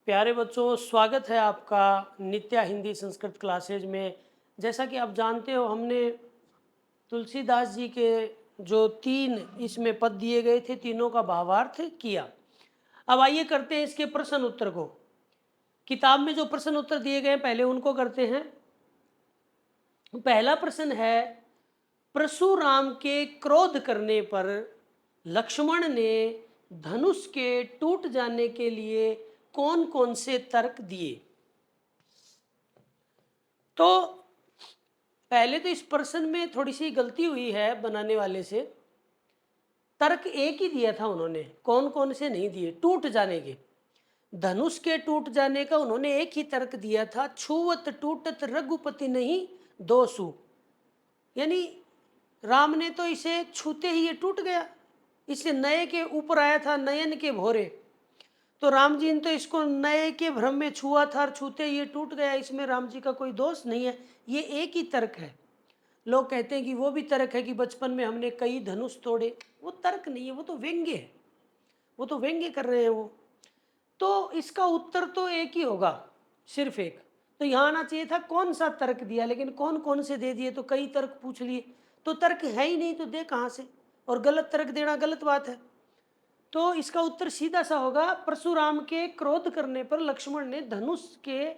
प्यारे बच्चों, स्वागत है आपका नित्या हिंदी संस्कृत क्लासेज में। जैसा कि आप जानते हो, हमने तुलसीदास जी के जो 3 इसमें पद दिए गए थे, तीनों का भावार्थ किया। अब आइए करते हैं इसके प्रश्न उत्तर को। किताब में जो प्रश्न उत्तर दिए गए पहले उनको करते हैं। पहला प्रश्न है, परशुराम के क्रोध करने पर लक्ष्मण ने धनुष के टूट जाने के लिए कौन कौन से तर्क दिए। तो पहले तो इस प्रश्न में थोड़ी सी गलती हुई है बनाने वाले से। तर्क एक ही दिया था उन्होंने, कौन कौन से नहीं दिए। टूट जाने के, धनुष के टूट जाने का उन्होंने एक ही तर्क दिया था, छुवत टूटत रघुपति नहीं दोषु। यानी राम ने तो इसे छूते ही ये टूट गया, इसलिए नए के ऊपर आया था, नयन के भोरे। तो राम जी ने तो इसको नए के भ्रम में छुआ था और छूते ये टूट गया, इसमें राम जी का कोई दोष नहीं है। ये एक ही तर्क है। लोग कहते हैं कि वो भी तर्क है कि बचपन में हमने कई धनुष तोड़े। वो तर्क नहीं है, वो तो व्यंग्य है, वो तो व्यंग्य कर रहे हैं वो। तो इसका उत्तर तो एक ही होगा, सिर्फ एक। तो यहाँ आना चाहिए था कौन सा तर्क दिया, लेकिन कौन कौन से दे दिए, तो कई तर्क पूछ लिए। तो तर्क है ही नहीं तो दे कहाँ से, और गलत तर्क देना गलत बात है। तो इसका उत्तर सीधा सा होगा, परशुराम के क्रोध करने पर लक्ष्मण ने धनुष के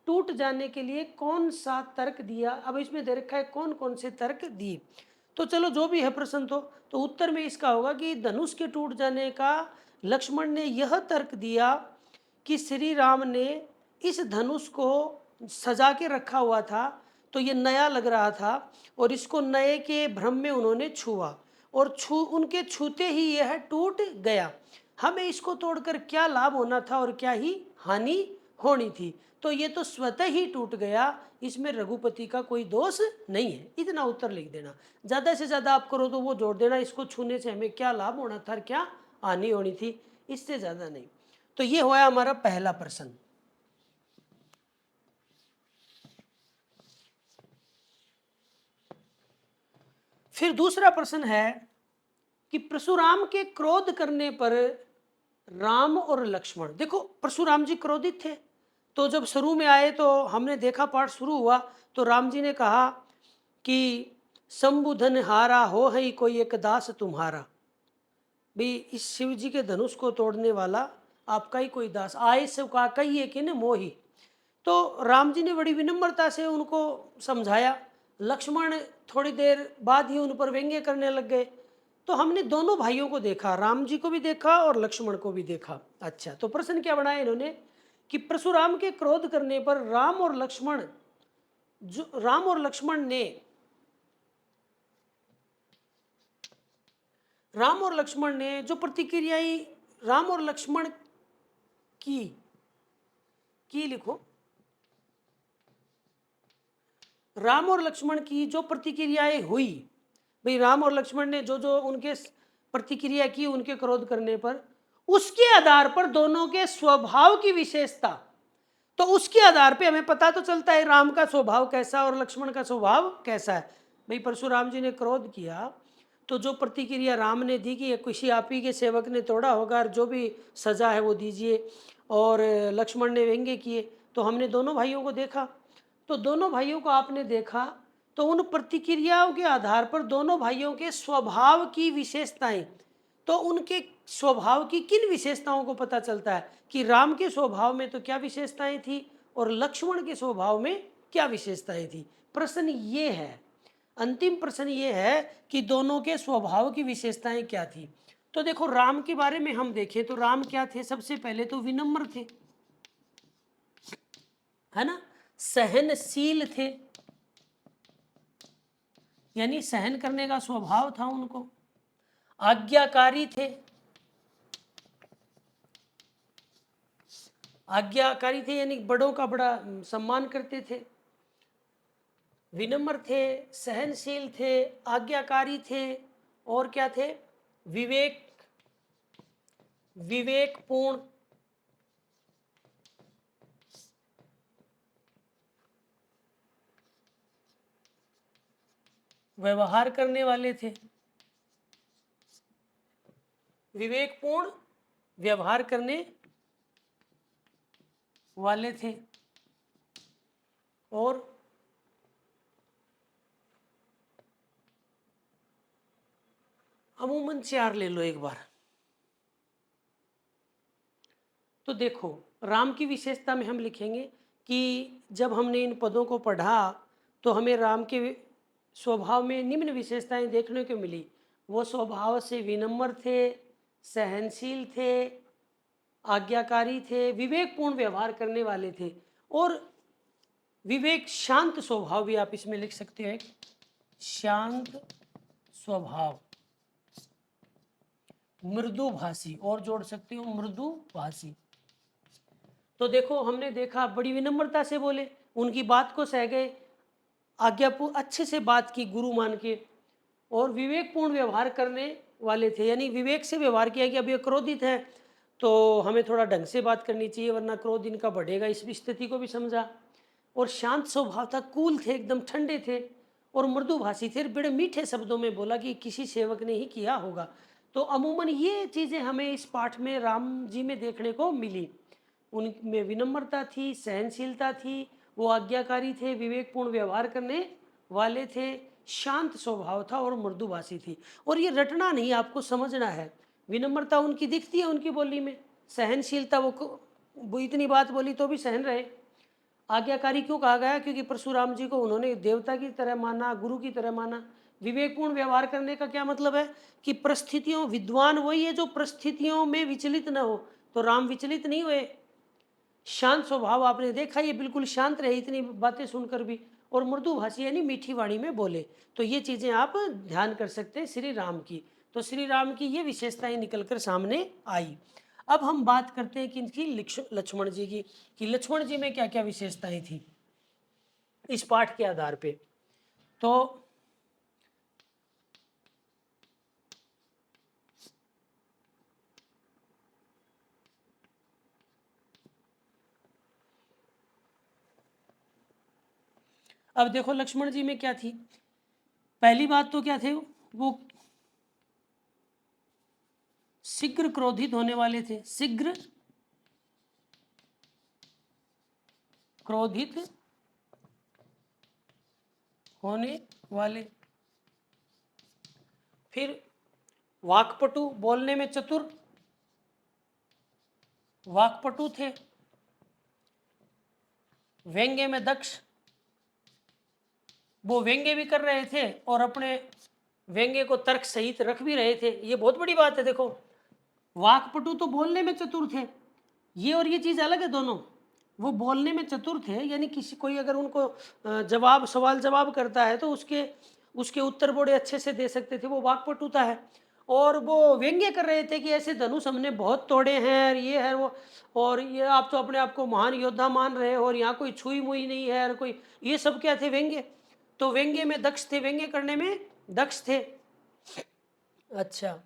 टूट जाने के लिए कौन सा तर्क दिया। अब इसमें दे रखा है कौन कौन से तर्क दिए। तो चलो जो भी है प्रश्न, तो उत्तर में इसका होगा कि धनुष के टूट जाने का लक्ष्मण ने यह तर्क दिया कि श्री राम ने इस धनुष को सजा के रखा हुआ था, तो ये नया लग रहा था, और इसको नए के भ्रम में उन्होंने छुआ, और उनके छूते ही यह टूट गया। हमें इसको तोड़कर क्या लाभ होना था और क्या ही हानि होनी थी। तो ये तो स्वतः ही टूट गया, इसमें रघुपति का कोई दोष नहीं है। इतना उत्तर लिख देना। ज़्यादा से ज़्यादा आप करो तो वो जोड़ देना, इसको छूने से हमें क्या लाभ होना था, क्या हानि होनी थी, इससे ज़्यादा नहीं। तो ये हुआ हमारा पहला प्रश्न। फिर दूसरा प्रश्न है कि परशुराम के क्रोध करने पर राम और लक्ष्मण, देखो परशुराम जी क्रोधित थे। तो जब शुरू में आए तो हमने देखा, पाठ शुरू हुआ तो राम जी ने कहा कि शंभुधन हारा हो है कोई एक दास तुम्हारा। भाई इस शिव जी के धनुष को तोड़ने वाला आपका ही कोई दास, आए सब का कही है कि न मोही। तो राम जी ने बड़ी विनम्रता से उनको समझाया। लक्ष्मण थोड़ी देर बाद ही उन पर व्यंग्य करने लग गए। तो हमने दोनों भाइयों को देखा, राम जी को भी देखा और लक्ष्मण को भी देखा। अच्छा, तो प्रश्न क्या बनाया इन्होंने कि परशुराम के क्रोध करने पर राम और लक्ष्मण ने जो प्रतिक्रियाएं राम और लक्ष्मण की लिखो, राम और लक्ष्मण की जो प्रतिक्रियाएं हुई। भाई राम और लक्ष्मण ने जो जो उनके प्रतिक्रिया की उनके क्रोध करने पर, उसके आधार पर दोनों के स्वभाव की विशेषता, तो उसके आधार पे हमें पता तो चलता है राम का स्वभाव कैसा और लक्ष्मण का स्वभाव कैसा है। भाई परशुराम जी ने क्रोध किया तो जो प्रतिक्रिया राम ने दी कि किसी आप ही के सेवक ने तोड़ा होगा और जो भी सजा है वो दीजिए, और लक्ष्मण ने व्यंग्य किए। तो हमने दोनों भाइयों को देखा, तो दोनों भाइयों को आपने देखा, तो उन प्रतिक्रियाओं के आधार पर दोनों भाइयों के स्वभाव की विशेषताएं, तो उनके स्वभाव की किन विशेषताओं को पता चलता है कि राम के स्वभाव में तो क्या विशेषताएं थी और लक्ष्मण के स्वभाव में क्या विशेषताएं थी। प्रश्न ये है, अंतिम प्रश्न ये है कि दोनों के स्वभाव की विशेषताएं क्या थी। तो देखो राम के बारे में हम देखें तो राम क्या थे, सबसे पहले तो विनम्र थे, है ना, सहनशील थे, यानी सहन करने का स्वभाव था उनको, आज्ञाकारी थे, यानी बड़ों का बड़ा सम्मान करते थे, विनम्र थे, सहनशील थे, आज्ञाकारी थे, और क्या थे, विवेकपूर्ण, व्यवहार करने वाले थे, विवेकपूर्ण व्यवहार करने वाले थे और अमूमन 4 ले लो एक बार। तो देखो राम की विशेषता में हम लिखेंगे कि जब हमने इन पदों को पढ़ा तो हमें राम के स्वभाव में निम्न विशेषताएं देखने को मिली। वो स्वभाव से विनम्र थे, सहनशील थे, आज्ञाकारी थे, विवेकपूर्ण व्यवहार करने वाले थे और विवेक शांत स्वभाव भी आप इसमें लिख सकते हो, एक शांत स्वभाव, मृदुभाषी और जोड़ सकते हो मृदुभाषी। तो देखो हमने देखा बड़ी विनम्रता से बोले, उनकी बात को सह गए, अच्छे से बात की गुरु मान के और विवेकपूर्ण व्यवहार करने वाले थे, यानी विवेक से व्यवहार किया कि अब ये क्रोधित है तो हमें थोड़ा ढंग से बात करनी चाहिए वरना क्रोध इनका बढ़ेगा, इस स्थिति को भी समझा। और शांत स्वभाव था, कूल थे, एकदम ठंडे थे और मृदुभाषी थे, बड़े मीठे शब्दों में बोला कि किसी सेवक ने ही किया होगा। तो अमूमन ये चीज़ें हमें इस पाठ में राम जी में देखने को मिली। उनमें विनम्रता थी, सहनशीलता थी, वो आज्ञाकारी थे, विवेकपूर्ण व्यवहार करने वाले थे, शांत स्वभाव था और मृदुभाषी थी। और ये रटना नहीं, आपको समझना है। विनम्रता उनकी दिखती है उनकी बोली में, सहनशीलता वो इतनी बात बोली तो भी सहन रहे। आज्ञाकारी क्यों कहा गया? क्योंकि परशुराम जी को उन्होंने देवता की तरह माना, गुरु की तरह माना। विवेकपूर्ण व्यवहार करने का क्या मतलब है कि परिस्थितियों, विद्वान वही है जो परिस्थितियों में विचलित न हो। तो राम विचलित नहीं हुए, शांत स्वभाव आपने देखा, ये बिल्कुल शांत रहे इतनी बातें सुनकर भी, और मृदुभाषी यानी मीठी वाणी में बोले। तो ये चीज़ें आप ध्यान कर सकते हैं श्री राम की। तो श्री राम की ये विशेषताएं निकलकर सामने आई। अब हम बात करते हैं कि इनकी लक्ष्मण जी की, कि लक्ष्मण जी में क्या क्या विशेषताएं थी इस पाठ के आधार पे। तो अब देखो लक्ष्मण जी में क्या थी। पहली बात तो क्या थे, वो शीघ्र क्रोधित होने वाले थे, शीघ्र क्रोधित होने वाले। फिर वाक्पटु, बोलने में चतुर, वाक्पटु थे। व्यंग्य में दक्ष, वो व्यंग्य भी कर रहे थे और अपने व्यंग्य को तर्क सहित रख भी रहे थे। ये बहुत बड़ी बात है। देखो वाक्पटु तो बोलने में चतुर थे, ये और ये चीज़ अलग है दोनों। वो बोलने में चतुर थे, यानी किसी कोई अगर उनको सवाल जवाब करता है तो उसके उसके उत्तर बड़े अच्छे से दे सकते थे, वो वाक्पटुता है। और वो व्यंग्य कर रहे थे कि ऐसे धनुष हमने बहुत तोड़े हैं और ये है वो, और ये आप तो अपने आप को महान योद्धा मान रहे हो और यहाँ कोई छुई मुई नहीं है और कोई, ये सब क्या थे? व्यंग्य। तो व्यंग्य में दक्ष थे, व्यंग्य करने में दक्ष थे। अच्छा,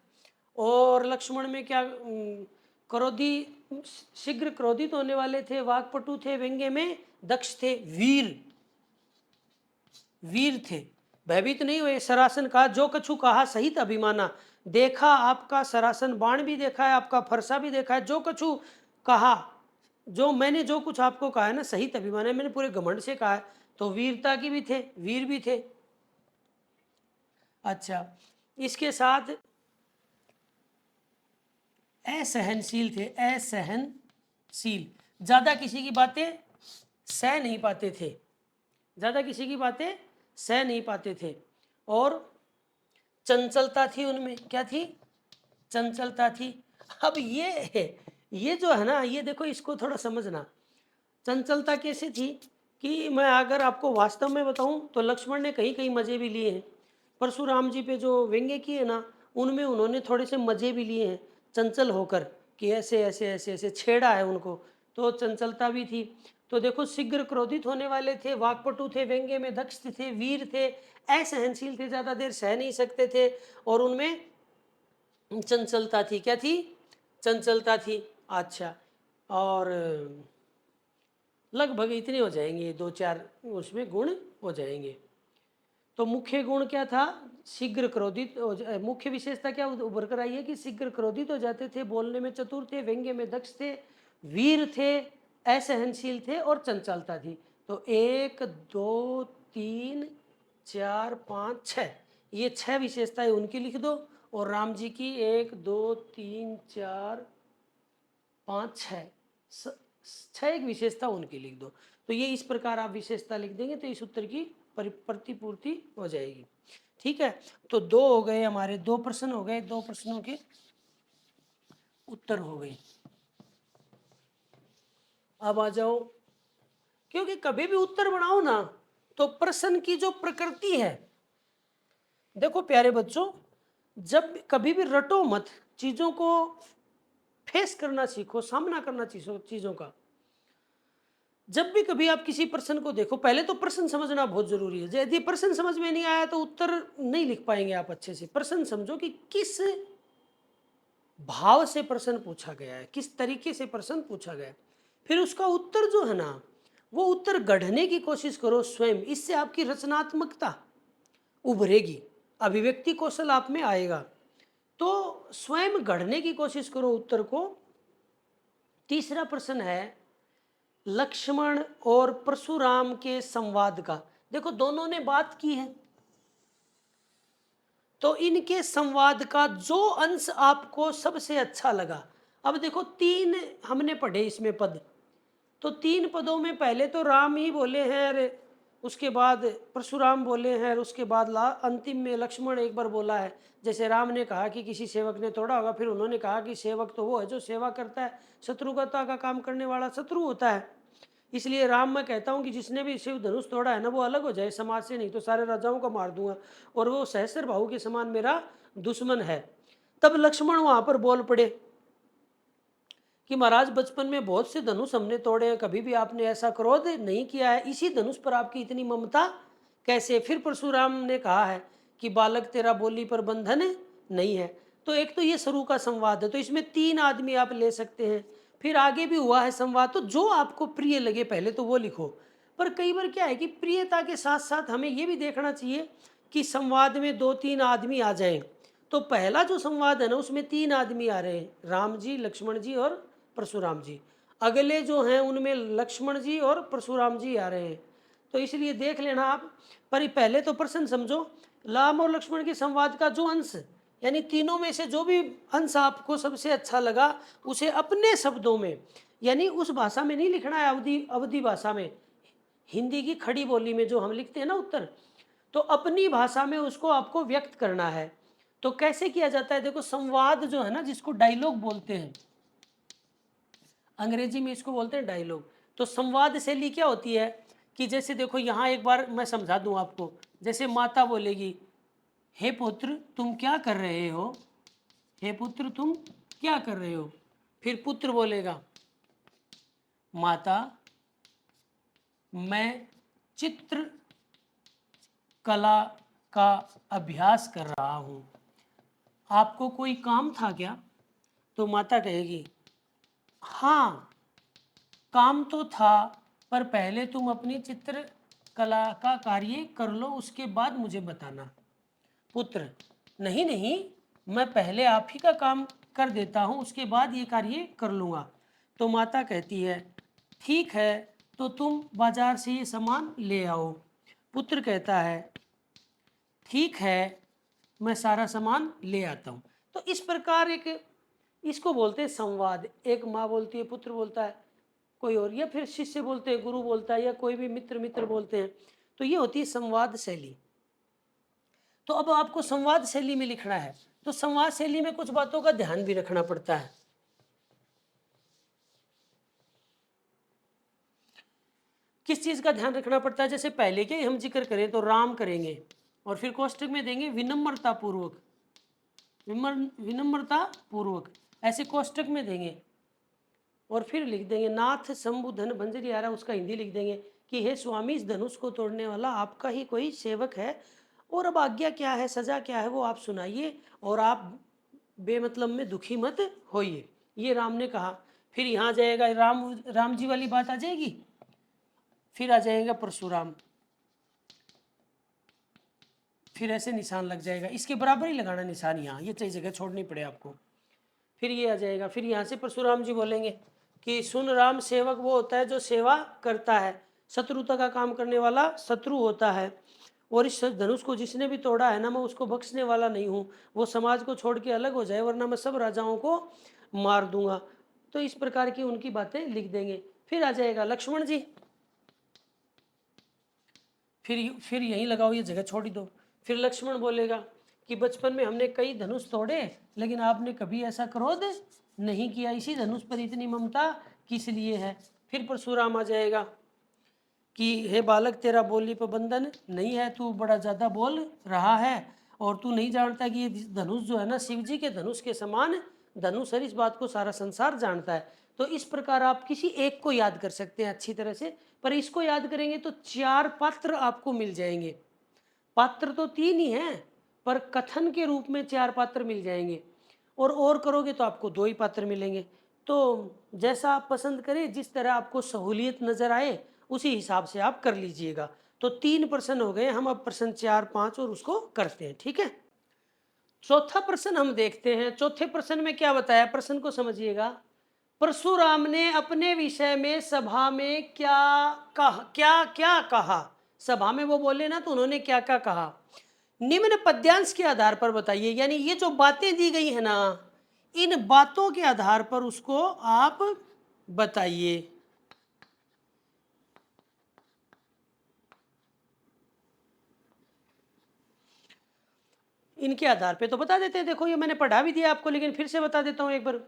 और लक्ष्मण में क्या? क्रोधी, शीघ्र क्रोधित होने वाले थे, वाक्पटु थे, व्यंग्य में दक्ष थे, वीर, वीर थे, भयभीत नहीं हुए। सरासन कहा, जो कछु कहा सहित अभिमाना, देखा आपका सरासन बाण भी देखा है, आपका फरसा भी देखा है, जो कछु कहा, जो मैंने जो कुछ आपको कहा है ना, सहित अभिमान है, मैंने पूरे घमंड से कहा है। तो वीरता की भी थे, वीर भी थे। अच्छा, इसके साथ असहनशील थे, असहनशील, ज्यादा किसी की बातें सह नहीं पाते थे, ज्यादा किसी की बातें सह नहीं पाते थे। और चंचलता थी उनमें, क्या थी? चंचलता थी। अब ये जो है ना, ये देखो इसको थोड़ा समझना। चंचलता कैसे थी कि मैं अगर आपको वास्तव में बताऊं तो लक्ष्मण ने कहीं कहीं मजे भी लिए हैं। परशुराम जी पे जो व्यंग्य किए ना, उनमें उन्होंने थोड़े से मजे भी लिए हैं, चंचल होकर, कि ऐसे ऐसे ऐसे ऐसे छेड़ा है उनको। तो चंचलता भी थी। तो देखो शीघ्र क्रोधित होने वाले थे, वाक्पटु थे, व्यंग्य में दक्ष थे, वीर थे, असहनशील थे, ज़्यादा देर सह नहीं सकते थे, और उनमें चंचलता थी। क्या थी? चंचलता थी। अच्छा, और लगभग इतने हो जाएंगे, दो चार उसमें गुण हो जाएंगे। तो मुख्य गुण क्या था? शीघ्र क्रोधित मुख्य विशेषता क्या उभर कर आई है कि शीघ्र क्रोधित हो जाते थे, बोलने में चतुर थे, व्यंग्य में दक्ष थे, वीर थे, असहनशील थे और चंचलता थी। तो 1 2 3 4 5 6, ये 6 विशेषताएं उनकी लिख दो। और राम जी की 1 2 3 4 5 6, 6 एक विशेषता उनकी लिख दो। तो ये इस प्रकार आप विशेषता लिख देंगे तो इस उत्तर की प्रतिपूर्ति हो जाएगी। ठीक है, तो 2 हो गए हमारे, 2 प्रश्न हो गए, 2 प्रश्नों के उत्तर हो गए। अब आ जाओ, क्योंकि कभी भी उत्तर बनाओ ना तो प्रश्न की जो प्रकृति है, देखो प्यारे बच्चों, जब कभी भी रटो मत, चीजों को फेस करना सीखो, सामना करना सीखो चीजों का। जब भी कभी आप किसी प्रश्न को देखो, पहले तो प्रश्न समझना बहुत जरूरी है। यदि प्रश्न समझ में नहीं आया तो उत्तर नहीं लिख पाएंगे आप अच्छे से। प्रश्न समझो कि किस भाव से प्रश्न पूछा गया है, किस तरीके से प्रश्न पूछा गया है, फिर उसका उत्तर जो है ना, वो उत्तर गढ़ने की कोशिश करो स्वयं। इससे आपकी रचनात्मकता उभरेगी, अभिव्यक्ति कौशल आप में आएगा। तो स्वयं गढ़ने की कोशिश करो उत्तर को। तीसरा प्रश्न है लक्ष्मण और परशुराम के संवाद का। देखो दोनों ने बात की है, तो इनके संवाद का जो अंश आपको सबसे अच्छा लगा। अब देखो 3 हमने पढ़े इसमें पद, तो 3 पदों में पहले तो राम ही बोले हैं, और उसके बाद परशुराम बोले हैं, और उसके बाद अंतिम में लक्ष्मण एक बार बोला है। जैसे राम ने कहा कि किसी सेवक ने तोड़ा होगा, फिर उन्होंने कहा कि सेवक तो वो है जो सेवा करता है, शत्रुता का काम करने वाला शत्रु होता है। इसलिए राम, मैं कहता हूँ कि जिसने भी शिव धनुष तोड़ा है ना, वो अलग हो जाए समाज से, नहीं तो सारे राजाओं को मार दूंगा, और वो सहस्त्र भाऊ के समान मेरा दुश्मन है। तब लक्ष्मण वहां पर बोल पड़े कि महाराज बचपन में बहुत से धनुष हमने तोड़े हैं, कभी भी आपने ऐसा क्रोध नहीं किया है, इसी धनुष पर आपकी इतनी ममता कैसे। फिर परशुराम ने कहा है कि बालक तेरा बोली पर बंधन नहीं है। तो एक तो ये शुरू का संवाद है, तो इसमें 3 आदमी आप ले सकते हैं। फिर आगे भी हुआ है संवाद, तो जो आपको प्रिय लगे पहले तो वो लिखो। पर कई बार क्या है कि प्रियता के साथ साथ हमें ये भी देखना चाहिए कि संवाद में 2-3 आदमी आ जाएं। तो पहला जो संवाद है ना, उसमें 3 आदमी आ रहे हैं, राम जी, लक्ष्मण जी और परशुराम जी। अगले जो हैं उनमें लक्ष्मण जी और परशुराम जी आ रहे हैं। तो इसलिए देख लेना आप। पर पहले तो प्रश्न समझो, राम और लक्ष्मण के संवाद का जो अंश, यानी तीनों में से जो भी अंश आपको सबसे अच्छा लगा, उसे अपने शब्दों में, यानी उस भाषा में नहीं लिखना है, अवधि अवधि भाषा में, हिंदी की खड़ी बोली में जो हम लिखते हैं ना उत्तर, तो अपनी भाषा में उसको आपको व्यक्त करना है। तो कैसे किया जाता है, देखो संवाद जो है ना, जिसको डायलॉग बोलते हैं, अंग्रेजी में इसको बोलते हैं डायलॉग। तो संवाद शैली क्या होती है कि जैसे देखो यहाँ एक बार मैं समझा दूं आपको। जैसे माता बोलेगी, हे पुत्र तुम क्या कर रहे हो, हे पुत्र तुम क्या कर रहे हो। फिर पुत्र बोलेगा, माता मैं चित्र कला का अभ्यास कर रहा हूँ, आपको कोई काम था क्या। तो माता कहेगी, हाँ काम तो था, पर पहले तुम अपनी चित्र कला का कार्य कर लो, उसके बाद मुझे बताना। पुत्र, नहीं नहीं, मैं पहले आप ही का काम कर देता हूँ, उसके बाद ये कार्य कर लूँगा। तो माता कहती है, ठीक है तो तुम बाजार से ये सामान ले आओ। पुत्र कहता है, ठीक है मैं सारा सामान ले आता हूँ। तो इस प्रकार एक, इसको बोलते हैं संवाद। एक माँ बोलती है, पुत्र बोलता है, कोई और, या फिर शिष्य बोलते हैं, गुरु बोलता है, या कोई भी मित्र बोलते हैं। तो ये होती है संवाद शैली। तो अब आपको संवाद शैली में लिखना है, तो संवाद शैली में कुछ बातों का ध्यान भी रखना पड़ता है। किस चीज का ध्यान रखना पड़ता है, जैसे पहले के हम जिक्र करें तो राम करेंगे, और फिर कोष्टक में देंगे विनम्रता पूर्वक, विनम्रता पूर्वक, ऐसे कोष्टक में देंगे। और फिर लिख देंगे नाथ शंभु धन भंजरी आ रहा, उसका हिंदी लिख देंगे कि हे स्वामी, इस धनुष को तोड़ने वाला आपका ही कोई सेवक है, और अब आज्ञा क्या है, सजा क्या है, वो आप सुनाइए, और आप बेमतलब में दुखी मत होइए। ये राम ने कहा। फिर यहाँ जाएगा राम जी वाली बात आ जाएगी। फिर आ जाएगा परशुराम, फिर ऐसे निशान लग जाएगा, इसके बराबर ही लगाना निशान यहाँ, ये चाहिए जगह छोड़नी पड़े आपको। फिर ये आ जाएगा, फिर यहाँ से परशुराम जी बोलेंगे, कि सुन राम सेवक वो होता है जो सेवा करता है, शत्रुता का काम करने वाला शत्रु होता है। और इस धनुष को जिसने भी तोड़ा है ना, मैं उसको बख्शने वाला नहीं हूँ, वो समाज को छोड़ के अलग हो जाए, वरना मैं सब राजाओं को मार दूंगा। तो इस प्रकार की उनकी बातें लिख देंगे। फिर आ जाएगा लक्ष्मण जी, फिर यहीं लगाओ, ये जगह छोड़ दो। फिर लक्ष्मण बोलेगा कि बचपन में हमने कई धनुष तोड़े, लेकिन आपने कभी ऐसा क्रोध नहीं किया, इसी धनुष पर इतनी ममता किस लिए है। फिर परशुराम आ जाएगा कि हे बालक, तेरा बोली पर बंधन नहीं है, तू बड़ा ज़्यादा बोल रहा है, और तू नहीं जानता कि ये धनुष जो है ना, शिव जी के धनुष के समान धनुष है। इस बात को सारा संसार जानता है। तो इस प्रकार आप किसी एक को याद कर सकते हैं अच्छी तरह से, पर इसको याद करेंगे तो 4 पात्र आपको मिल जाएंगे। पात्र तो 3 ही हैं, पर कथन के रूप में 4 पात्र मिल जाएंगे, और करोगे तो आपको 2 ही पात्र मिलेंगे। तो जैसा आप पसंद करें, जिस तरह आपको सहूलियत नजर आए उसी हिसाब से आप कर लीजिएगा। तो 3 प्रश्न हो गए, हम अब प्रश्न 4, 5 और उसको करते हैं, ठीक है। चौथा प्रश्न हम देखते हैं। चौथे प्रश्न में क्या बताया, प्रश्न को समझिएगा। परशुराम ने अपने विषय में सभा में क्या कहा। सभा में वो बोले ना, तो उन्होंने क्या क्या कहा, निम्न पद्यांश के आधार पर बताइए। यानी ये जो बातें दी गई है ना, इन बातों के आधार पर उसको आप बताइए। इनके आधार पे तो बता देते हैं। देखो, ये मैंने पढ़ा भी दिया आपको, लेकिन फिर से बता देता हूं एक बार।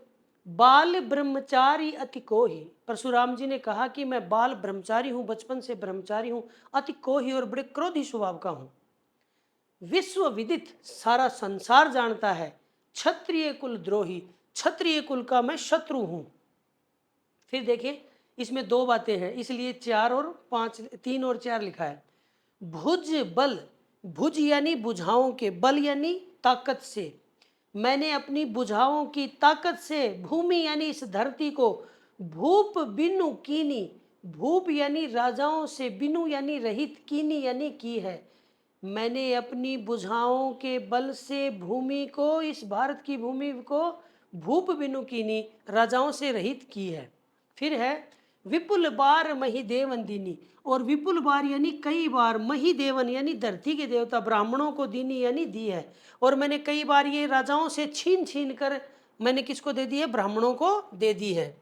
बाल ब्रह्मचारी अति कोहि। परशुराम जी ने कहा कि मैं बाल ब्रह्मचारी हूं, बचपन से ब्रह्मचारी हूं, अति कोहि और बड़े क्रोधी स्वभाव का हूं। विश्व विदित, सारा संसार जानता है, क्षत्रिय कुल द्रोही, क्षत्रिय कुल का मैं शत्रु हूं। फिर देखिए, इसमें 2 बातें हैं, इसलिए 4 और 5, 3 और 4 लिखा है। भुज बल, भुज यानी बुझाओं के, बल यानी ताकत से, मैंने अपनी बुझाओं की ताकत से भूमि यानी इस धरती को, भूप बिनु कीनी, भूप यानी राजाओं से, बिनु यानी रहित, कीनी यानी की है। मैंने अपनी बुझाओं के बल से भूमि को, इस भारत की भूमि को भूप बिनु कीनी, राजाओं से रहित की है। फिर है विपुल बार मही देवन दीनी, और विपुल बार यानी कई बार, मही देवन यानी धरती के देवता, ब्राह्मणों को दीनी यानी दी है। और मैंने कई बार ये राजाओं से छीन छीन कर मैंने किसको दे दी है, ब्राह्मणों को दे दी है।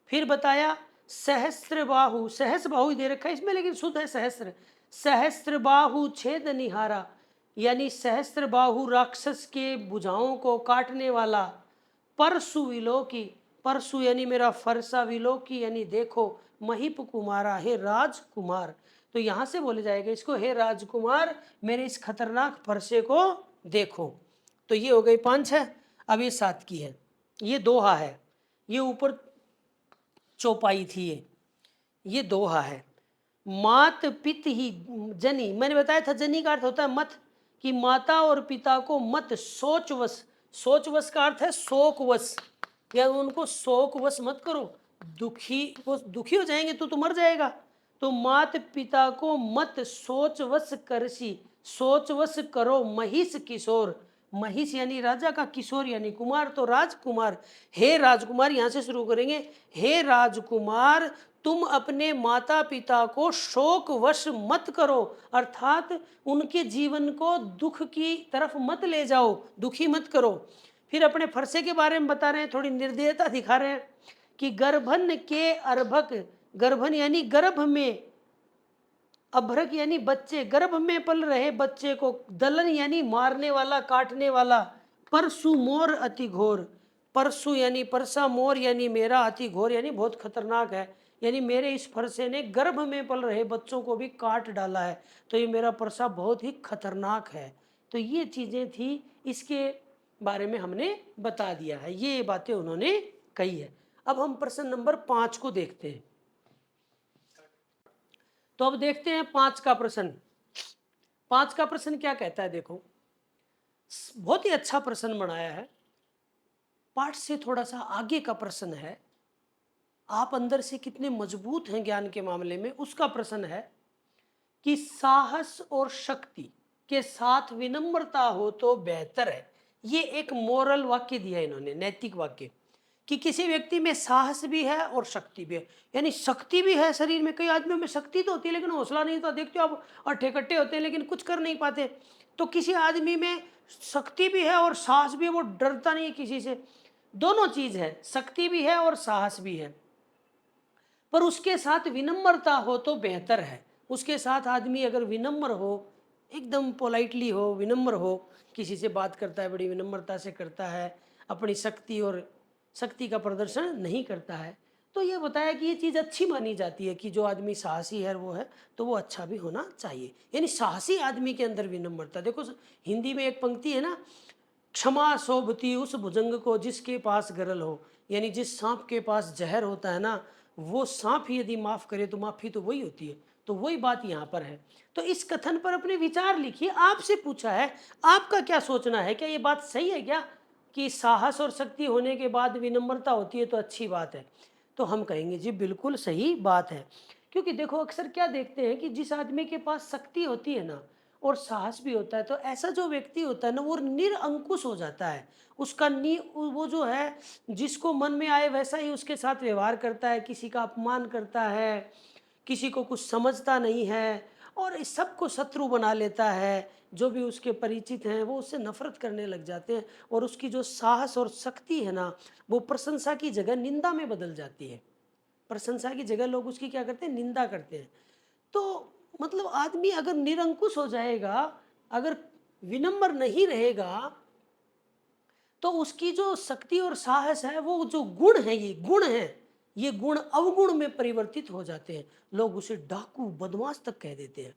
फिर बताया सहस्त्र बाहु, सहस्त्र बाहु दे रखा है इसमें, लेकिन शुद्ध है सहस्त्र। सहस्त्र बाहु छेद निहारा, यानी सहस्त्र बाहु राक्षस के भुजाओं को काटने वाला। परशु विलोकी, परशु यानी मेरा फरसा, विलोकी यानी देखो, महिप कुमारा, हे राजकुमार। तो यहां से बोले जाएगा इसको, हे राजकुमार मेरे इस खतरनाक फरसे को देखो। तो ये हो गई 5 है। अब ये 7 की है, ये दोहा है, ये ऊपर चौपाई थी, ये दोहा है। मात पित ही जनी, मैंने बताया था जनी का अर्थ होता है मत, कि माता और पिता को मत सोचवश, सोचवश का अर्थ है शोकवश, या उनको शोकवश मत करो, दुखी, वो दुखी हो जाएंगे तो मर जाएगा। तो मात पिता को मत सोचवश करसी, सोचवश करो महिष किशोर, महिष यानी राजा का, किशोर यानी कुमार, तो राजकुमार। हे राजकुमार, यहां से शुरू करेंगे। हे राजकुमार, तुम अपने माता पिता को शोकवश मत करो, अर्थात उनके जीवन को दुख की तरफ मत ले जाओ, दुखी मत करो। फिर अपने फरसे के बारे में बता रहे हैं, थोड़ी निर्दयता दिखा रहे हैं कि गर्भन के अर्भक, गर्भन यानी गर्भ में, अभ्रक यानी बच्चे, गर्भ में पल रहे बच्चे को, दलन यानी मारने वाला, काटने वाला। परशु मोर अति घोर, परशु यानी परसा, मोर यानी मेरा, अति घोर यानी बहुत खतरनाक है, यानी मेरे इस फरसे ने गर्भ में पल रहे बच्चों को भी काट डाला है, तो ये मेरा परसा बहुत ही खतरनाक है। तो ये चीजें थी, इसके बारे में हमने बता दिया है, ये बातें उन्होंने कही है। अब हम प्रश्न नंबर 5 को देखते हैं। तो अब देखते हैं 5 का प्रश्न। 5 का प्रश्न क्या कहता है, देखो बहुत ही अच्छा प्रश्न बनाया है, पाठ से थोड़ा सा आगे का प्रश्न है। आप अंदर से कितने मजबूत हैं ज्ञान के मामले में, उसका प्रश्न है कि साहस और शक्ति के साथ विनम्रता हो तो बेहतर है। ये एक मोरल वाक्य दिया इन्होंने, नैतिक वाक्य, कि किसी व्यक्ति में साहस भी है और शक्ति भी है, यानी शक्ति भी है शरीर में। कई आदमियों में शक्ति तो होती है लेकिन हौसला नहीं होता, देखते हो आप, अट्ठे कट्टे होते हैं लेकिन कुछ कर नहीं पाते। तो किसी आदमी में शक्ति भी है और साहस भी है, वो डरता नहीं है किसी से। दोनों चीज है, शक्ति भी है और साहस भी है, पर उसके साथ विनम्रता हो तो बेहतर है। उसके साथ आदमी अगर विनम्र हो, एकदम पोलाइटली हो, विनम्र हो, किसी से बात करता है बड़ी विनम्रता से करता है, अपनी शक्ति का प्रदर्शन नहीं करता है, तो ये बताया कि ये चीज़ अच्छी मानी जाती है कि जो आदमी साहसी है वो है तो वो अच्छा भी होना चाहिए। यानी साहसी आदमी के अंदर विनम्रता। देखो हिंदी में एक पंक्ति है ना, क्षमा शोभती उस भुजंग को जिसके पास गरल हो। यानी जिस सांप के पास जहर होता है ना, वो सांप ही यदि माफ करे तो माफी तो वही होती है। तो वही बात यहाँ पर है। तो इस कथन पर अपने विचार लिखिए। आपसे पूछा है, आपका क्या सोचना है? क्या ये बात सही है क्या कि साहस और शक्ति होने के बाद विनम्रता होती है तो अच्छी बात है? तो हम कहेंगे जी बिल्कुल सही बात है। क्योंकि देखो अक्सर क्या देखते हैं कि जिस आदमी के पास शक्ति होती है ना और साहस भी होता है, तो ऐसा जो व्यक्ति होता है ना वो निरअंकुश हो जाता है। उसका वो जो है, जिसको मन में आए वैसा ही उसके साथ व्यवहार करता है, किसी का अपमान करता है, किसी को कुछ समझता नहीं है और इस सबको शत्रु बना लेता है। जो भी उसके परिचित हैं वो उससे नफरत करने लग जाते हैं और उसकी जो साहस और शक्ति है ना, वो प्रशंसा की जगह निंदा में बदल जाती है। प्रशंसा की जगह लोग उसकी क्या करते हैं, निंदा करते हैं। तो मतलब आदमी अगर निरंकुश हो जाएगा, अगर विनम्र नहीं रहेगा, तो उसकी जो शक्ति और साहस है, वो जो गुण है, ये गुण है, ये गुण अवगुण में परिवर्तित हो जाते हैं। लोग उसे डाकू बदमाश तक कह देते हैं।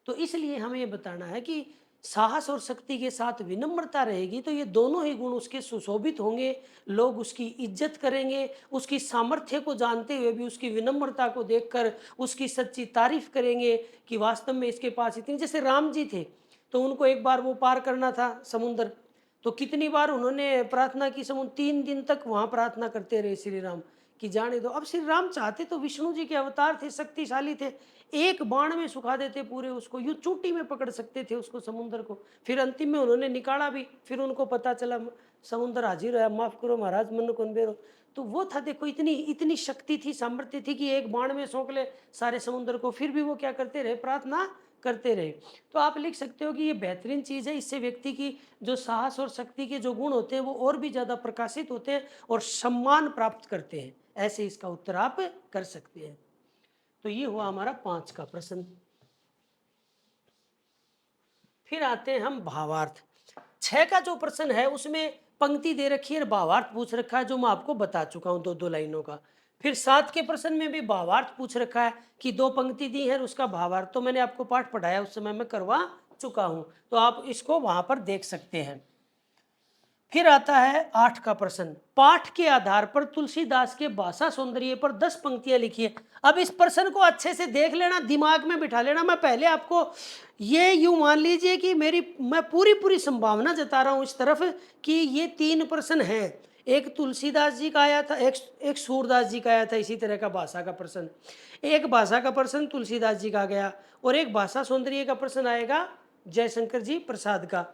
तो इसलिए हमें ये बताना है कि साहस और शक्ति के साथ विनम्रता रहेगी तो ये दोनों ही गुण उसके सुशोभित होंगे। लोग उसकी इज्जत करेंगे, उसकी सामर्थ्य को जानते हुए भी उसकी विनम्रता को देखकर उसकी सच्ची तारीफ करेंगे कि वास्तव में इसके पास इतनी। जैसे राम जी थे, तो उनको एक बार वो पार करना था समुद्र, तो कितनी बार उन्होंने प्रार्थना की, समुद्र 3 दिन तक वहां प्रार्थना करते रहे श्री राम कि जाने दो। अब श्री राम चाहते तो विष्णु जी के अवतार थे, शक्तिशाली थे, एक बाण में सुखा देते पूरे उसको, यूं चूटी में पकड़ सकते थे उसको समुद्र को। फिर अंतिम में उन्होंने निकाला भी, फिर उनको पता चला समुद्र हाजिर है, माफ करो महाराज मन को बेरो। तो वो था, देखो इतनी इतनी शक्ति थी, सामर्थ्य थी कि एक बाण में सोख ले सारे समुद्र को, फिर भी वो क्या करते रहे, प्रार्थना करते रहे। तो आप लिख सकते हो कि ये बेहतरीन चीज़ है, इससे व्यक्ति की जो साहस और शक्ति के जो गुण होते हैं वो और भी ज़्यादा प्रकाशित होते हैं और सम्मान प्राप्त करते हैं। ऐसे इसका उत्तर आप कर सकते हैं। तो ये हुआ हमारा 5 का प्रश्न। फिर आते हैं हम भावार्थ। 6 का जो प्रश्न है उसमें पंक्ति दे रखी है और भावार्थ पूछ रखा है, जो मैं आपको बता चुका हूं 2-2 लाइनों का। फिर 7 के प्रश्न में भी भावार्थ पूछ रखा है कि 2 पंक्ति दी है और उसका भावार्थ तो मैंने आपको पाठ पढ़ाया उस समय मैं करवा चुका हूं, तो आप इसको वहां पर देख सकते हैं। फिर आता है 8 का प्रश्न। पाठ के आधार पर तुलसीदास के भाषा सौंदर्य पर 10 पंक्तियां लिखिए। अब इस प्रश्न को अच्छे से देख लेना, दिमाग में बिठा लेना। मैं पहले आपको ये यूं मान लीजिए कि मैं पूरी संभावना जता रहा हूं इस तरफ कि ये 3 प्रश्न हैं। एक तुलसीदास जी का आया था, एक सूरदास जी का आया था इसी तरह का भाषा का प्रश्न, एक भाषा का प्रश्न तुलसीदास जी का गया और एक भाषा सौंदर्य का प्रश्न आएगा जयशंकर जी प्रसाद का।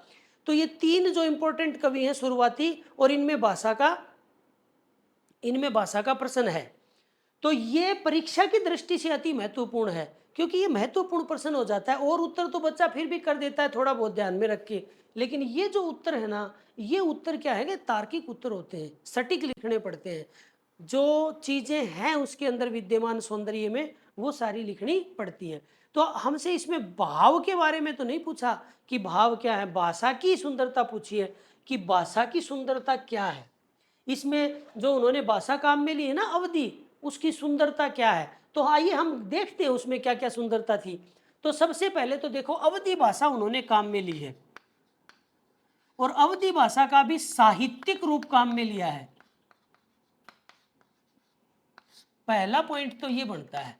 तो ये 3 जो इंपॉर्टेंट कवि हैं शुरुआती, और इनमें भाषा का प्रश्न है। तो ये परीक्षा की दृष्टि से अति महत्वपूर्ण है, क्योंकि ये महत्वपूर्ण प्रश्न हो जाता है। और उत्तर तो बच्चा फिर भी कर देता है थोड़ा बहुत ध्यान में रख के, लेकिन ये जो उत्तर है ना, ये उत्तर क्या है कि तार्किक उत्तर होते हैं, सटीक लिखने पड़ते हैं। जो चीजें हैं उसके अंदर विद्यमान सौंदर्य में, वो सारी लिखनी पड़ती हैं। तो हमसे इसमें भाव के बारे में तो नहीं पूछा कि भाव क्या है, भाषा की सुंदरता पूछी है कि भाषा की सुंदरता क्या है। इसमें जो उन्होंने भाषा काम में ली है ना अवधि, उसकी सुंदरता क्या है। तो आइए हम देखते हैं उसमें क्या क्या सुंदरता थी। तो सबसे पहले तो देखो, अवधि भाषा उन्होंने काम में ली है और अवधि भाषा का भी साहित्यिक रूप काम में लिया है। पहला पॉइंट तो ये बनता है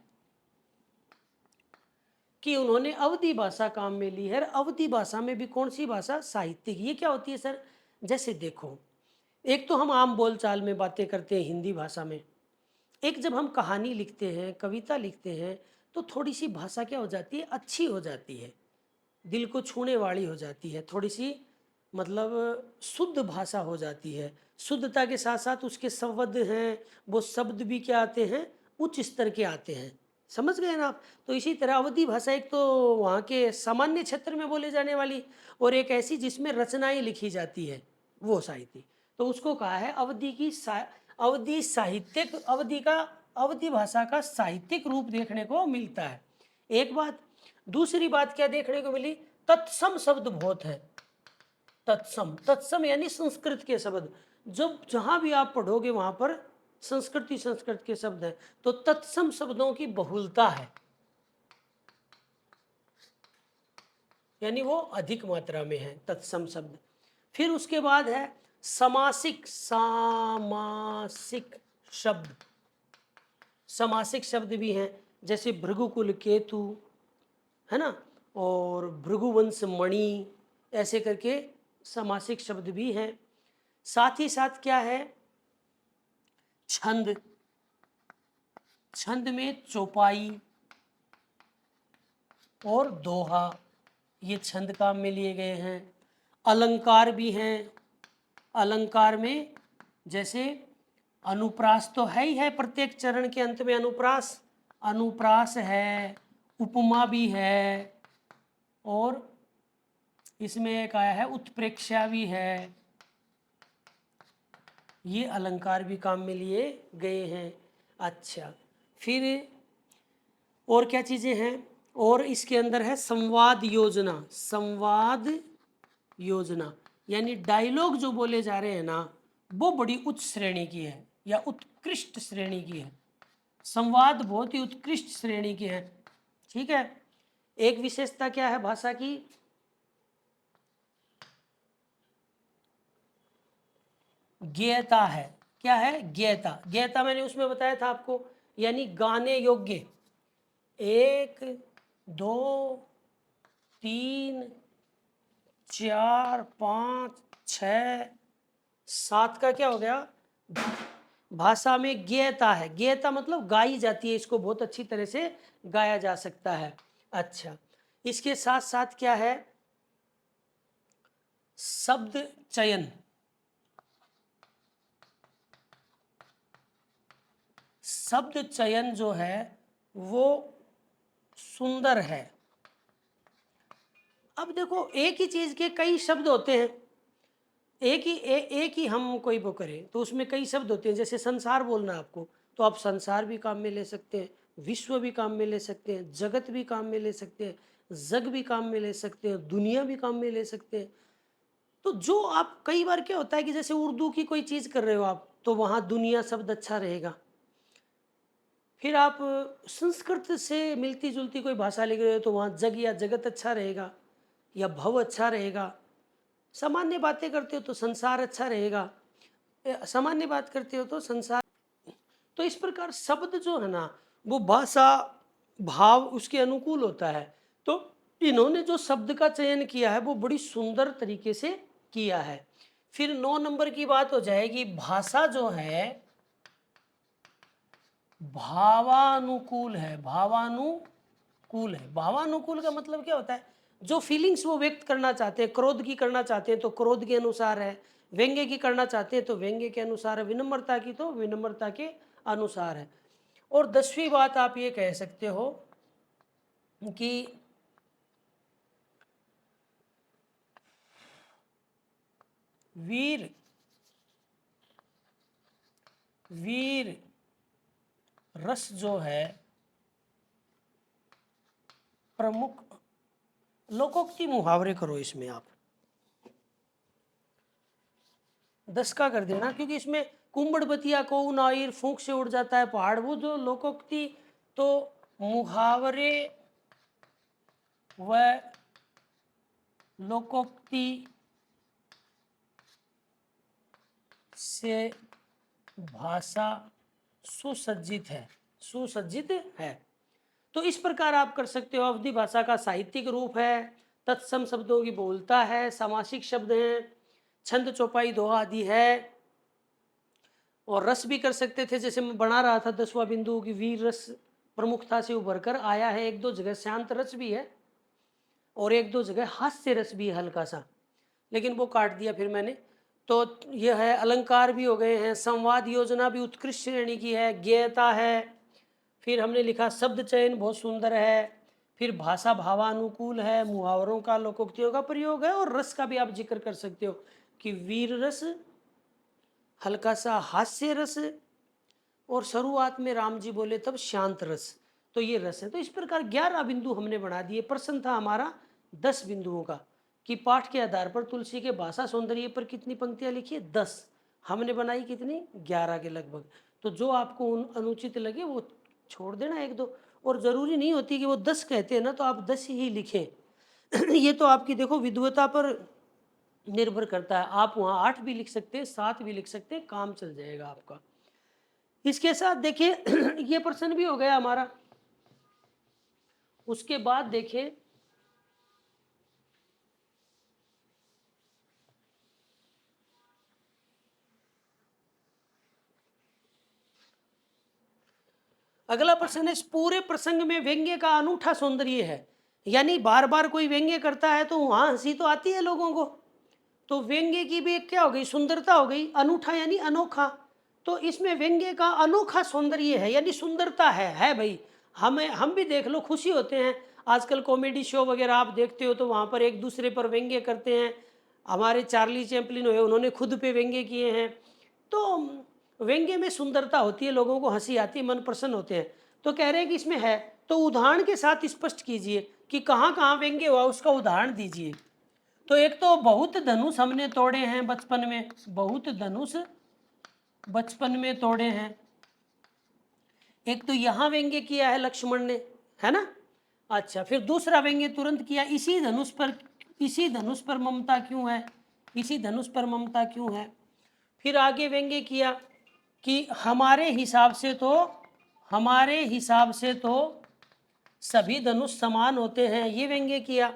कि उन्होंने अवधि भाषा काम में ली है। अवधि भाषा में भी कौन सी भाषा, साहित्यिक। ये क्या होती है सर? जैसे देखो, एक तो हम आम बोलचाल में बातें करते हैं हिंदी भाषा में, एक जब हम कहानी लिखते हैं, कविता लिखते हैं, तो थोड़ी सी भाषा क्या हो जाती है, अच्छी हो जाती है, दिल को छूने वाली हो जाती है, थोड़ी सी मतलब शुद्ध भाषा हो जाती है। शुद्धता के साथ साथ उसके शब्द हैं, वो शब्द भी क्या आते हैं, उच्च स्तर के आते हैं। समझ गए ना आप? तो इसी तरह अवधी भाषा एक तो वहाँ के सामान्य क्षेत्र में बोले जाने वाली, और एक ऐसी जिसमें रचनाएं लिखी जाती है, वो साहित्य। तो उसको कहा है अवधी की अवधी साहित्यिक, अवधी भाषा का साहित्यिक रूप देखने को मिलता है। एक बात। दूसरी बात क्या देखने को मिली, तत्सम शब्द बहुत है। तत्सम, तत्सम यानी संस्कृत के शब्द। जब जहां भी आप पढ़ोगे वहां पर संस्कृत के शब्द है, तो तत्सम शब्दों की बहुलता है, यानी वो अधिक मात्रा में है तत्सम शब्द। फिर उसके बाद है समासिक, सामासिक शब्द। समासिक शब्द भी हैं, जैसे भृगुकुल केतु, है ना, और भृगुवंश मणि, ऐसे करके समासिक शब्द भी हैं। साथ ही साथ क्या है, छंद। छंद में चौपाई और दोहा, ये छंद काम में लिए गए हैं। अलंकार भी हैं। अलंकार में जैसे अनुप्रास तो है ही है, प्रत्येक चरण के अंत में अनुप्रास, अनुप्रास है, उपमा भी है, और इसमें एक आया है उत्प्रेक्षा भी है। ये अलंकार भी काम में लिए गए हैं। अच्छा, फिर और क्या चीज़ें हैं, और इसके अंदर है संवाद योजना। संवाद योजना यानी डायलॉग जो बोले जा रहे हैं ना, वो बड़ी उच्च श्रेणी की है या उत्कृष्ट श्रेणी की है। संवाद बहुत ही उत्कृष्ट श्रेणी की है। ठीक है। एक विशेषता क्या है भाषा की, ज्ञेयता है। क्या है, ज्ञेयता। ज्ञेयता मैंने उसमें बताया था आपको, यानी गाने योग्य। 1 2 3 4 5 6 7 का क्या हो गया, भाषा में ज्ञेयता है। ज्ञेयता मतलब गाई जाती है, इसको बहुत अच्छी तरह से गाया जा सकता है। अच्छा, इसके साथ साथ क्या है, शब्द चयन। शब्द चयन जो है वो सुंदर है। अब देखो, एक ही चीज के कई शब्द होते हैं, एक ही हम कोई वो करें तो उसमें कई शब्द होते हैं। जैसे संसार बोलना है आपको, तो आप संसार भी काम में ले सकते हैं, विश्व भी काम में ले सकते हैं, जगत भी काम में ले सकते हैं, जग भी काम में ले सकते हैं, दुनिया भी काम में ले सकते हैं। तो जो आप, कई बार क्या होता है कि जैसे उर्दू की कोई चीज़ कर रहे हो आप, तो वहाँ दुनिया शब्द अच्छा रहेगा। फिर आप संस्कृत से मिलती जुलती कोई भाषा लिख रहे हो, तो वहाँ जग या जगत अच्छा रहेगा, या भव अच्छा रहेगा। सामान्य बातें करते हो तो संसार अच्छा रहेगा, सामान्य बात करते हो तो संसार। तो इस प्रकार शब्द जो है ना, वो भाषा भाव उसके अनुकूल होता है। तो इन्होंने जो शब्द का चयन किया है वो बड़ी सुंदर तरीके से किया है। फिर 9 नंबर की बात हो जाएगी, भाषा जो है भावानुकूल है। भावानुकूल है। भावानुकूल का मतलब क्या होता है, जो फीलिंग्स वो व्यक्त करना चाहते हैं, क्रोध की करना चाहते हैं तो क्रोध के अनुसार है, व्यंग्य की करना चाहते हैं तो व्यंग्य के अनुसार है, विनम्रता की तो विनम्रता के अनुसार है। और 10वीं बात आप ये कह सकते हो कि वीर वीर रस जो है प्रमुख। लोकोक्ति मुहावरे करो इसमें आप 10 का कर देना, क्योंकि इसमें कुंबड़ बतिया को नाइर फूंक से उड़ जाता है पहाड़, वो जो लोकोक्ति, तो मुहावरे व लोकोक्ति से भाषा सुसज्जित है, सुसज्जित है। तो इस प्रकार आप कर सकते हो। अवधी भाषा का साहित्यिक रूप है, तत्सम शब्दों की बोलता है, सामासिक शब्द हैं, छंद चौपाई दोहा आदि है, और रस भी कर सकते थे। जैसे मैं बना रहा था 10वां बिंदु की वीर रस प्रमुखता से उभर कर आया है। 1-2 जगह शांत रस भी है और 1-2 जगह हास्य रस भी है हल्का सा। लेकिन वो काट दिया फिर मैंने। तो यह है, अलंकार भी हो गए हैं, संवाद योजना भी उत्कृष्ट श्रेणी की है, ज्ञेयता है, फिर हमने लिखा शब्द चयन बहुत सुंदर है, फिर भाषा भावानुकूल है, मुहावरों का लोकोक्तियों का प्रयोग है, और रस का भी आप जिक्र कर सकते हो कि वीर रस, हल्का सा हास्य रस, और शुरुआत में राम जी बोले तब शांत रस। तो ये रस है। तो इस प्रकार 11 बिंदु हमने बना दिए। प्रश्न था हमारा 10 बिंदुओं का कि पाठ के आधार पर तुलसी के भाषा सौंदर्य पर कितनी पंक्तियां लिखी है, 10। हमने बनाई कितनी, 11 के लगभग। तो जो आपको अनुचित लगे वो छोड़ देना, एक दो। और ज़रूरी नहीं होती कि वो 10 कहते हैं ना तो आप 10 ही लिखें। ये तो आपकी देखो विद्वता पर निर्भर करता है। आप वहाँ 8 भी लिख सकते हैं, 7 भी लिख सकते हैं, काम चल जाएगा आपका। इसके साथ देखिए ये प्रश्न भी हो गया हमारा। उसके बाद देखिए अगला प्रश्न है, पूरे प्रसंग में व्यंग्य का अनूठा सौंदर्य है। यानी बार बार कोई व्यंग्य करता है तो वहां हंसी तो आती है लोगों को। तो व्यंग्य की भी एक क्या हो गई, सुंदरता हो गई। अनूठा यानी अनोखा। तो इसमें व्यंग्य का अनोखा सौंदर्य है, यानी सुंदरता है भाई। हम भी देख लो, खुशी होते हैं। आजकल कॉमेडी शो वगैरह आप देखते हो तो वहाँ पर एक दूसरे पर व्यंग्य करते हैं। हमारे चार्ली चैपलिन हुए, उन्होंने खुद पे व्यंग्य किए हैं। तो व्यंग्य में सुंदरता होती है, लोगों को हंसी आती है, मन प्रसन्न होते हैं। तो कह रहे हैं कि इसमें है, तो उदाहरण के साथ स्पष्ट कीजिए कि कहाँ कहाँ व्यंग्य हुआ, उसका उदाहरण दीजिए। तो एक तो बहुत धनुष हमने तोड़े हैं बचपन में, बहुत धनुष बचपन में तोड़े हैं। एक तो यहाँ व्यंग्य किया है लक्ष्मण ने, है ना। अच्छा, फिर दूसरा व्यंग्य तुरंत किया, इसी धनुष पर ममता क्यों है, इसी धनुष पर ममता क्यों है। फिर आगे व्यंग्य किया कि हमारे हिसाब से तो सभी धनुष समान होते हैं, ये व्यंग्य किया।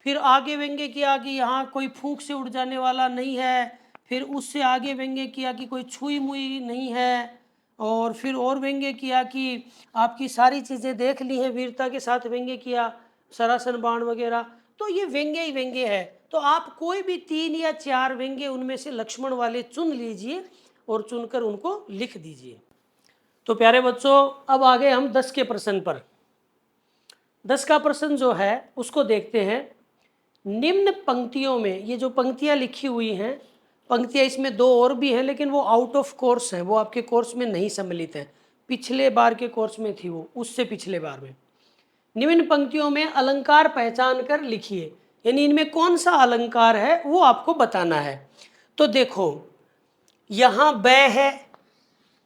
फिर आगे व्यंग्य किया कि यहाँ कोई फूंक से उड़ जाने वाला नहीं है। फिर उससे आगे व्यंग्य किया कि कोई छुई मुई नहीं है। और फिर और व्यंग्य किया कि आपकी सारी चीज़ें देख ली हैं, वीरता के साथ व्यंग्य किया, सरासन बाण वगैरह। तो ये व्यंग्य ही व्यंग्य है। तो आप कोई भी 3 या 4 व्यंग्य उनमें से लक्ष्मण वाले चुन लीजिए और चुनकर उनको लिख दीजिए। तो प्यारे बच्चों, अब आ गए हम 10 के प्रश्न पर। 10 का प्रश्न जो है उसको देखते हैं। निम्न पंक्तियों में, ये जो पंक्तियां लिखी हुई हैं, पंक्तियां इसमें 2 और भी हैं लेकिन वो आउट ऑफ कोर्स हैं, वो आपके कोर्स में नहीं सम्मिलित हैं। पिछले बार के कोर्स में थी वो, उससे पिछले बार में। निम्न पंक्तियों में अलंकार पहचान कर लिखिए, यानी इनमें कौन सा अलंकार है वो आपको बताना है। तो देखो, यहाँ बै है,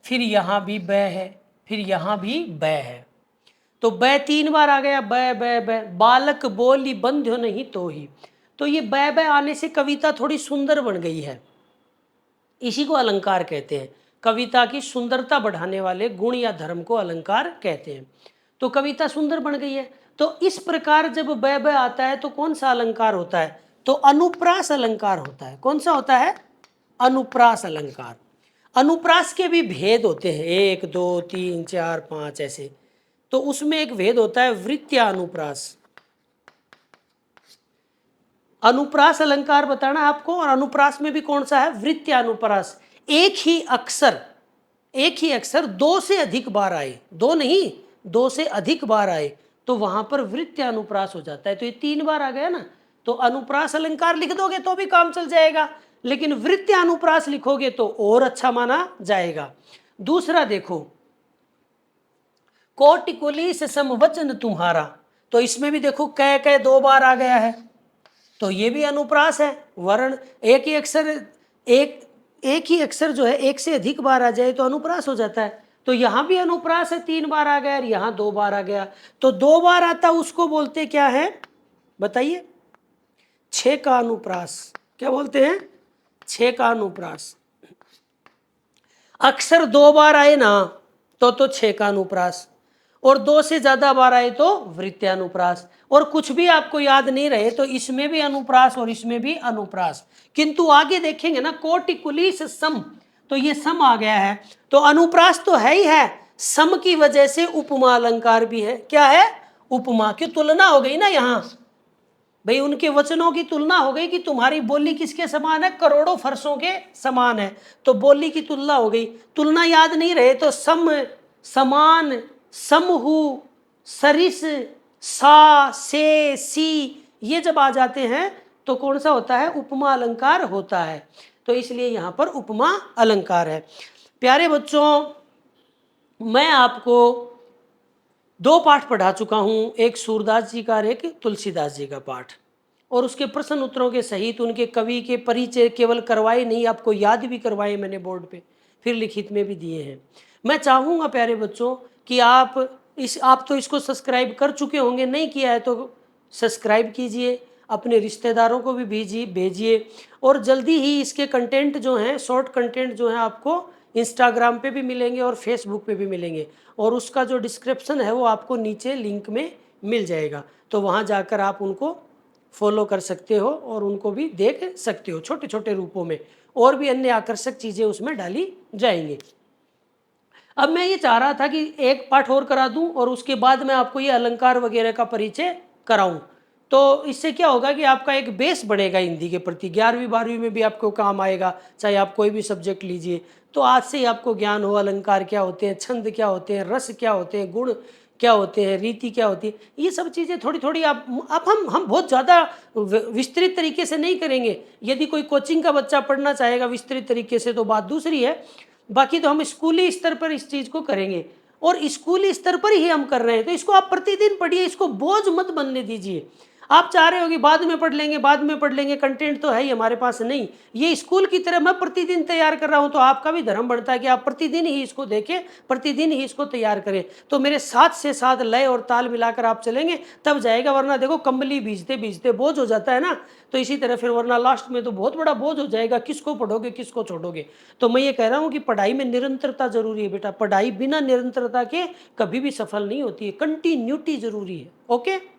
फिर यहाँ भी बै है, फिर यहाँ भी बै है। तो बै 3 बार आ गया, बै बै बै। बालक बोली बंध्यो नहीं तो ही। तो ये बै बै आने से कविता थोड़ी सुंदर बन गई है, इसी को अलंकार कहते हैं। कविता की सुंदरता बढ़ाने वाले गुण या धर्म को अलंकार कहते हैं। तो कविता सुंदर बन गई है। तो इस प्रकार जब बै बै आता है तो कौन सा अलंकार होता है, तो अनुप्रास अलंकार होता है। कौन सा होता है, अनुप्रास अलंकार। अनुप्रास के भी भेद होते हैं, 1 2 3 4 5 ऐसे। तो उसमें एक भेद होता है वृत्या अनुप्रास। अनुप्रास अलंकार बताना आपको, और अनुप्रास में भी कौन सा है, वृत्या अनुप्रास। एक ही अक्षर 2 से अधिक बार आए, 2 नहीं 2 से अधिक बार आए तो वहां पर वृत्या अनुप्रास हो जाता है। तो ये 3 बार आ गया ना, तो अनुप्रास अलंकार लिख दोगे तो भी काम चल जाएगा, लेकिन वृत्या अनुप्रास लिखोगे तो और अच्छा माना जाएगा। दूसरा देखो, कोटि कुलीस समवचन तुम्हारा। तो इसमें भी देखो कै 2 बार आ गया है, तो ये भी अनुप्रास है। वर्ण एक ही अक्षर जो है 1 से अधिक बार आ जाए तो अनुप्रास हो जाता है। तो यहाँ भी अनुप्रास है, 3 बार आ गया और यहाँ 2 बार आ गया। तो 2 बार आता उसको बोलते क्या है, बताइए, 6 का अनुप्रास। क्या बोलते हैं, 6 का अनुप्रास। अक्षर 2 बार आए ना तो 6 का अनुप्रास, और 2 से ज्यादा बार आए तो वृत्यानुप्रास। और कुछ भी आपको याद नहीं रहे तो इसमें भी अनुप्रास और इसमें भी अनुप्रास। किंतु आगे देखेंगे ना, कोटि कुलीस सम, तो ये सम आ गया है। तो अनुप्रास तो है ही है, सम की वजह से उपमा अलंकार भी है। क्या है, उपमा की तुलना हो गई ना यहाँ। भाई उनके वचनों की तुलना हो गई कि तुम्हारी बोली किसके समान है, करोड़ों फरसों के समान है। तो बोली की तुलना हो गई। तुलना याद नहीं रहे तो सम, समान, समहु, सरिस, सा, से, सी, ये जब आ जाते हैं तो कौन सा होता है, उपमा अलंकार होता है। तो इसलिए यहां पर उपमा अलंकार है। प्यारे बच्चों, मैं आपको 2 पाठ पढ़ा चुका हूं, एक सूरदास जी का और एक तुलसीदास जी का पाठ, और उसके प्रश्न उत्तरों के सहित उनके कवि के परिचय केवल करवाए नहीं, आपको याद भी करवाए मैंने बोर्ड पे, फिर लिखित में भी दिए हैं। मैं चाहूँगा प्यारे बच्चों कि आप तो इसको सब्सक्राइब कर चुके होंगे, नहीं किया है तो सब्सक्राइब कीजिए, अपने रिश्तेदारों को भी भेजिए। और जल्दी ही इसके कंटेंट जो हैं, शॉर्ट कंटेंट जो हैं, आपको इंस्टाग्राम पे भी मिलेंगे और फेसबुक पे भी मिलेंगे, और उसका जो डिस्क्रिप्शन है वो आपको नीचे लिंक में मिल जाएगा। तो वहाँ जाकर आप उनको फॉलो कर सकते हो और उनको भी देख सकते हो। छोटे छोटे रूपों में और भी अन्य आकर्षक चीज़ें उसमें डाली जाएंगी। अब मैं ये चाह रहा था कि एक पाठ और करा दूं और उसके बाद मैं आपको ये अलंकार वगैरह का परिचय कराऊं। तो इससे क्या होगा कि आपका एक बेस बढ़ेगा हिंदी के प्रति, 11वीं 12वीं में भी आपको काम आएगा, चाहे आप कोई भी सब्जेक्ट लीजिए। तो आज से ही आपको ज्ञान हो, अलंकार क्या होते हैं, छंद क्या होते हैं, रस क्या होते हैं, गुण क्या होते हैं, रीति क्या होती है, ये सब चीज़ें थोड़ी थोड़ी आप हम बहुत ज़्यादा विस्तृत तरीके से नहीं करेंगे। यदि कोई कोचिंग का बच्चा पढ़ना चाहेगा विस्तृत तरीके से तो बात दूसरी है, बाकी तो हम स्कूली स्तर पर इस चीज़ को करेंगे, और स्कूली स्तर पर ही हम कर रहे हैं। तो इसको आप प्रतिदिन पढ़िए, इसको बोझ मत बनने दीजिए। आप चाह रहे हो कि बाद में पढ़ लेंगे, बाद में पढ़ लेंगे, कंटेंट तो है ही हमारे पास, नहीं, ये स्कूल की तरह मैं प्रतिदिन तैयार कर रहा हूं, तो आपका भी धर्म बढ़ता है कि आप प्रतिदिन ही इसको देखें, प्रतिदिन ही इसको तैयार करें। तो मेरे साथ से साथ लय और ताल मिलाकर आप चलेंगे तब जाएगा, वरना देखो कंबली भीजते भीजते बोझ हो जाता है ना, तो इसी तरह फिर वरना लास्ट में तो बहुत बड़ा बोझ हो जाएगा, किसको पढ़ोगे किसको छोड़ोगे। तो मैं ये कह रहा हूं कि पढ़ाई में निरंतरता जरूरी है बेटा, पढ़ाई बिना निरंतरता के कभी भी सफल नहीं होती है, कंटिन्यूटी जरूरी है। ओके।